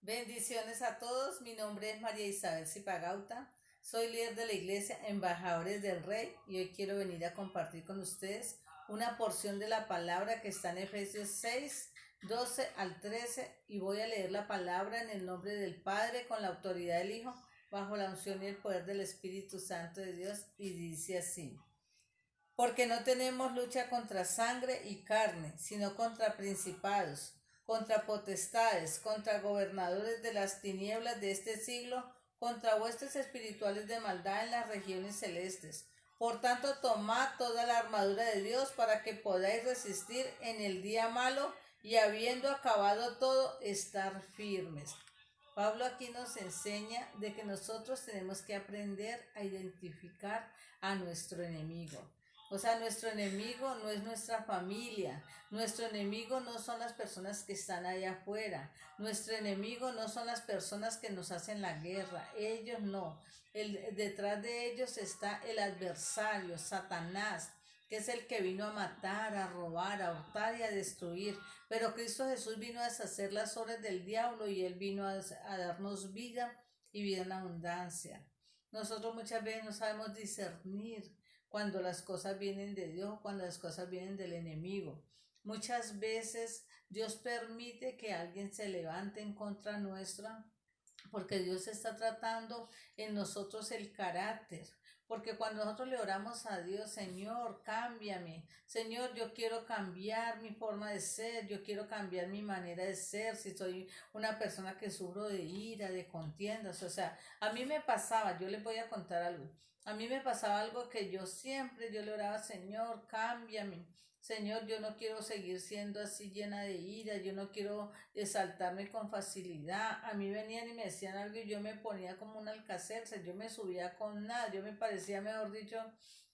Bendiciones a todos, mi nombre es María Isabel Zipagauta, soy líder de la iglesia Embajadores del Rey y hoy quiero venir a compartir con ustedes una porción de la palabra que está en Efesios 6, 12 al 13 y voy a leer la palabra en el nombre del Padre con la autoridad del Hijo, bajo la unción y el poder del Espíritu Santo de Dios y dice así. Porque no tenemos lucha contra sangre y carne, sino contra principados, contra potestades, contra gobernadores de las tinieblas de este siglo, contra huestes espirituales de maldad en las regiones celestes. Por tanto, tomad toda la armadura de Dios para que podáis resistir en el día malo y habiendo acabado todo, estar firmes. Pablo aquí nos enseña de que nosotros tenemos que aprender a identificar a nuestro enemigo. O sea, nuestro enemigo no es nuestra familia, nuestro enemigo no son las personas que están allá afuera, nuestro enemigo no son las personas que nos hacen la guerra, ellos no. Detrás de ellos está el adversario, Satanás, que es el que vino a matar, a robar, a hurtar y a destruir. Pero Cristo Jesús vino a deshacer las obras del diablo y Él vino a darnos vida y vida en abundancia. Nosotros muchas veces no sabemos discernir cuando las cosas vienen de Dios, cuando las cosas vienen del enemigo. Muchas veces Dios permite que alguien se levante en contra nuestra porque Dios está tratando en nosotros el carácter. Porque cuando nosotros le oramos a Dios, Señor, cámbiame. Señor, yo quiero cambiar mi forma de ser, yo quiero cambiar mi manera de ser. Si soy una persona que sufro de ira, de contiendas, o sea, a mí me pasaba, yo les voy a contar algo. A mí me pasaba algo que yo le oraba, Señor, cámbiame. Señor, yo no quiero seguir siendo así llena de ira, yo no quiero exaltarme con facilidad. A mí venían y me decían algo y yo me ponía como un alcacelser, yo me subía con nada, yo me parecía, mejor dicho,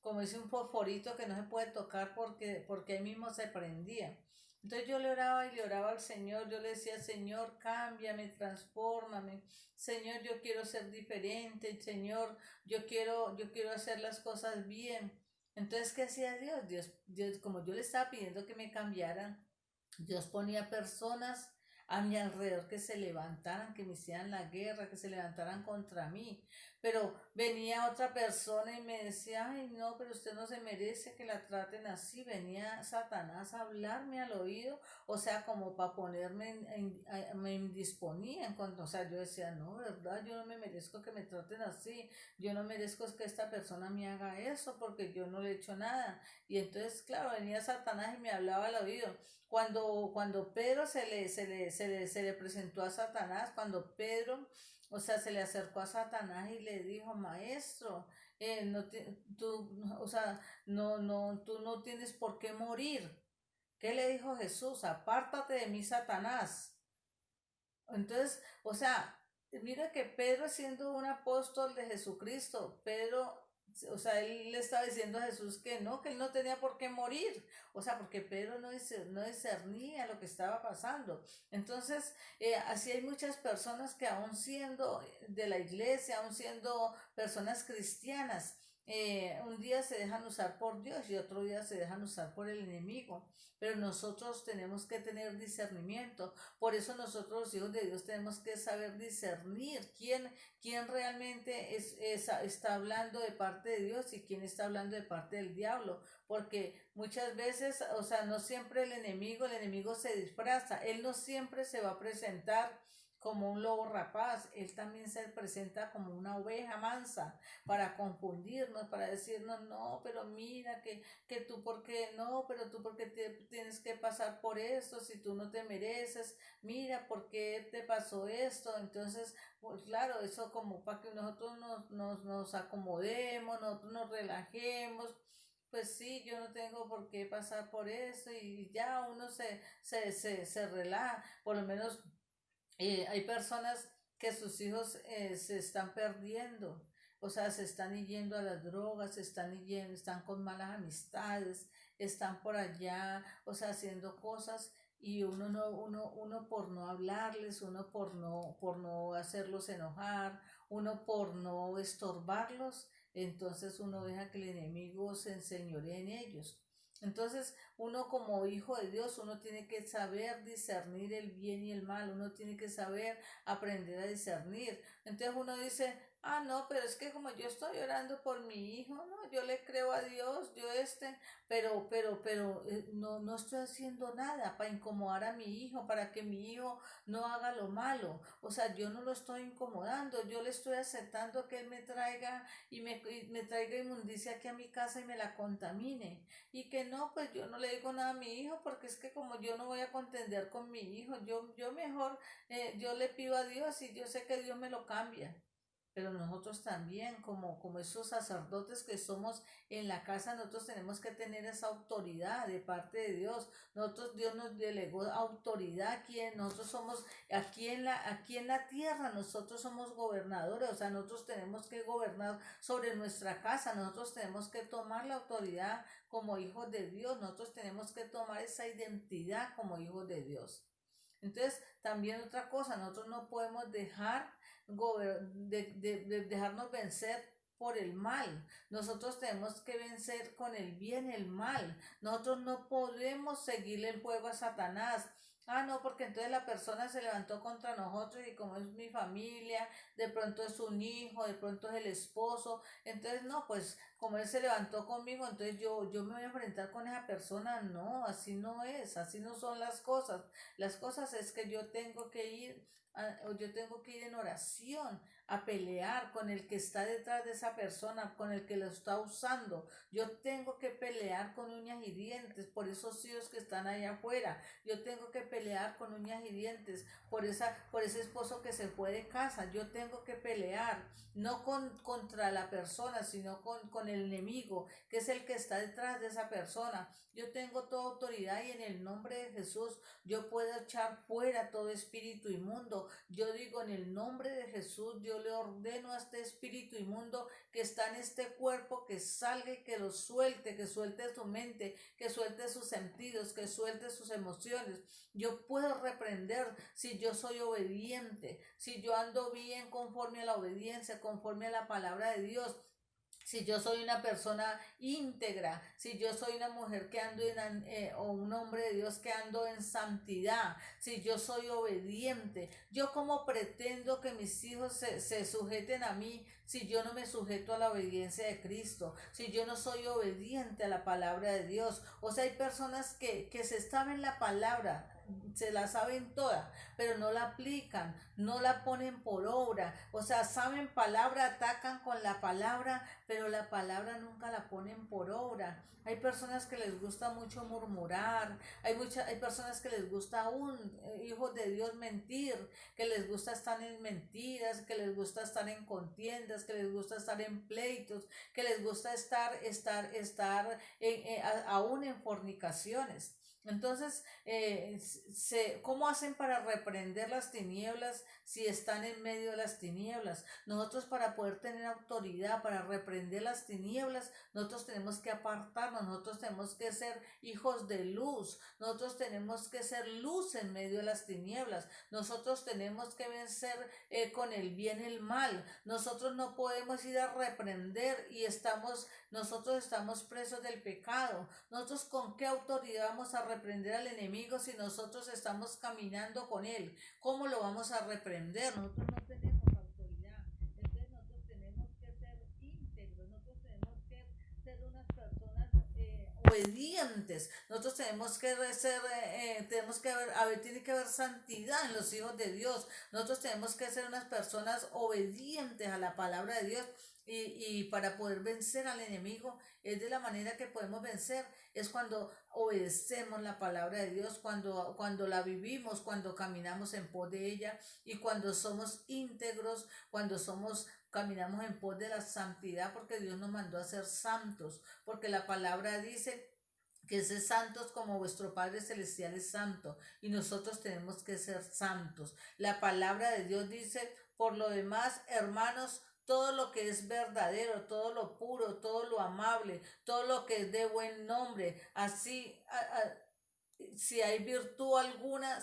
como dice un fosforito que no se puede tocar porque ahí mismo se prendía. Entonces yo le oraba y le oraba al Señor, yo le decía, Señor, cámbiame, transfórmame, Señor, yo quiero ser diferente, Señor, yo quiero hacer las cosas bien. Entonces, ¿qué hacía Dios? Dios, como yo le estaba pidiendo que me cambiaran, Dios ponía personas a mi alrededor que se levantaran, que me hicieran la guerra, que se levantaran contra mí. Pero venía otra persona y me decía, ay, no, pero usted no se merece que la traten así. Venía Satanás a hablarme al oído, o sea, como para ponerme me indisponía en cuanto, o sea, yo decía, no, verdad, yo no me merezco que me traten así, yo no merezco que esta persona me haga eso porque yo no le he hecho nada. Y entonces, claro, venía Satanás y me hablaba al oído. Cuando Pedro se le presentó a Satanás, cuando Pedro, o sea, se le acercó a Satanás y le dijo, maestro, tú, o sea, tú no tienes por qué morir. ¿Qué le dijo Jesús? Apártate de mí, Satanás. Entonces, o sea, mira que Pedro siendo un apóstol de Jesucristo, Pedro, o sea, él le estaba diciendo a Jesús que él no tenía por qué morir, o sea, porque Pedro no discernía lo que estaba pasando. Entonces, así hay muchas personas que aún siendo de la iglesia, aún siendo personas cristianas, un día se dejan usar por Dios y otro día se dejan usar por el enemigo, pero nosotros tenemos que tener discernimiento. Por eso nosotros los hijos de Dios tenemos que saber discernir quién realmente está hablando de parte de Dios y quién está hablando de parte del diablo, porque muchas veces, o sea, no siempre el enemigo se disfraza, él no siempre se va a presentar como un lobo rapaz, él también se presenta como una oveja mansa para confundirnos, para decirnos, no, pero mira que tú porque no, pero tú porque tienes que pasar por esto si tú no te mereces, mira por qué te pasó esto. Entonces, pues claro, eso como para que nosotros nos acomodemos, nosotros nos relajemos. Pues sí, yo no tengo por qué pasar por eso y ya uno se relaja. Por lo menos hay personas que sus hijos se están perdiendo, o sea, se están yendo a las drogas, se están yendo, están con malas amistades, están por allá, o sea, haciendo cosas y uno por no hablarles, uno por no hacerlos enojar, uno por no estorbarlos, entonces uno deja que el enemigo se enseñoree en ellos. Entonces, Uno como hijo de Dios, uno tiene que saber discernir el bien y el mal, uno tiene que saber aprender a discernir. Entonces uno dice, ah, no, pero es que como yo estoy orando por mi hijo, no, yo le creo a Dios, pero no, no estoy haciendo nada para incomodar a mi hijo, para que mi hijo no haga lo malo. O sea, yo no lo estoy incomodando, yo le estoy aceptando que él me traiga y me traiga inmundicia aquí a mi casa y me la contamine. Y que no, pues yo no le digo nada a mi hijo porque es que como yo no voy a contender con mi hijo, yo mejor, yo le pido a Dios y yo sé que Dios me lo cambia. Pero nosotros también, como esos sacerdotes que somos en la casa, nosotros tenemos que tener esa autoridad de parte de Dios. Nosotros, Dios nos delegó autoridad aquí, nosotros somos aquí en la tierra, nosotros somos gobernadores, o sea, nosotros tenemos que gobernar sobre nuestra casa, nosotros tenemos que tomar la autoridad como hijos de Dios, nosotros tenemos que tomar esa identidad como hijos de Dios. Entonces, también otra cosa, nosotros no podemos dejarnos vencer por el mal. Nosotros tenemos que vencer con el bien el mal. Nosotros no podemos seguirle el juego a Satanás. Ah, no, porque entonces la persona se levantó contra nosotros y como es mi familia, de pronto es un hijo, de pronto es el esposo, entonces no, pues como él se levantó conmigo, entonces yo me voy a enfrentar con esa persona. No, así no es, así no son las cosas. Las cosas es que yo tengo que ir o yo tengo que ir en oración a pelear con el que está detrás de esa persona, con el que lo está usando. Yo tengo que pelear con uñas y dientes por esos hijos que están allá afuera. Yo tengo que pelear con uñas y dientes por ese esposo que se fue de casa. Yo tengo que pelear no contra la persona, sino con el enemigo, que es el que está detrás de esa persona. Yo tengo toda autoridad y en el nombre de Jesús yo puedo echar fuera todo espíritu inmundo. Yo digo en el nombre de Jesús, yo le ordeno a este espíritu inmundo que está en este cuerpo que salga y que suelte su mente, que suelte sus sentidos, que suelte sus emociones. Yo puedo reprender si yo soy obediente, si yo ando bien conforme a la obediencia, conforme a la palabra de Dios, si yo soy una persona íntegra, si yo soy una mujer que ando o un hombre de Dios que ando en santidad, si yo soy obediente, yo como pretendo que mis hijos se sujeten a mí si yo no me sujeto a la obediencia de Cristo, si yo no soy obediente a la palabra de Dios. O sea, hay personas que se saben la palabra, se la saben toda, pero no la aplican, no la ponen por obra. O sea, saben palabra, atacan con la palabra, pero la palabra nunca la ponen por obra. Hay personas que les gusta mucho murmurar, hay personas que les gusta aún, hijos de Dios, mentir, que les gusta estar en mentiras, que les gusta estar en contiendas, que les gusta estar en pleitos, que les gusta estar aún en fornicaciones. Entonces, ¿cómo hacen para reprender las tinieblas si están en medio de las tinieblas? Nosotros para poder tener autoridad, para reprender las tinieblas, nosotros tenemos que apartarnos, nosotros tenemos que ser hijos de luz, nosotros tenemos que ser luz en medio de las tinieblas, nosotros tenemos que vencer con el bien el mal, nosotros no podemos ir a reprender y nosotros estamos presos del pecado. Nosotros con qué autoridad vamos a reprender al enemigo si nosotros estamos caminando con él? ¿Cómo lo vamos a reprender? Nosotros no tenemos autoridad. Entonces nosotros tenemos que ser íntegros, nosotros tenemos que ser unas personas obedientes. Nosotros tenemos que tiene que haber santidad en los hijos de Dios. Nosotros tenemos que ser unas personas obedientes a la palabra de Dios. Y para poder vencer al enemigo es de la manera que podemos vencer, es cuando obedecemos la palabra de Dios, cuando la vivimos, cuando caminamos en pos de ella y cuando somos íntegros, caminamos en pos de la santidad, porque Dios nos mandó a ser santos, porque la palabra dice que sed santos como vuestro Padre Celestial es santo, y nosotros tenemos que ser santos. La palabra de Dios dice, por lo demás, hermanos, todo lo que es verdadero, todo lo puro, todo lo amable, todo lo que es de buen nombre, así, si hay virtud alguna,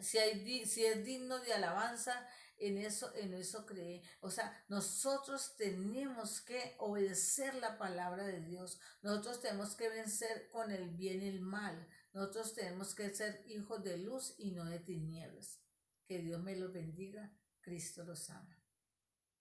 Si es digno de alabanza, en eso cree. O sea, nosotros tenemos que obedecer la palabra de Dios. Nosotros tenemos que vencer con el bien y el mal. Nosotros tenemos que ser hijos de luz y no de tinieblas. Que Dios me los bendiga. Cristo los ama.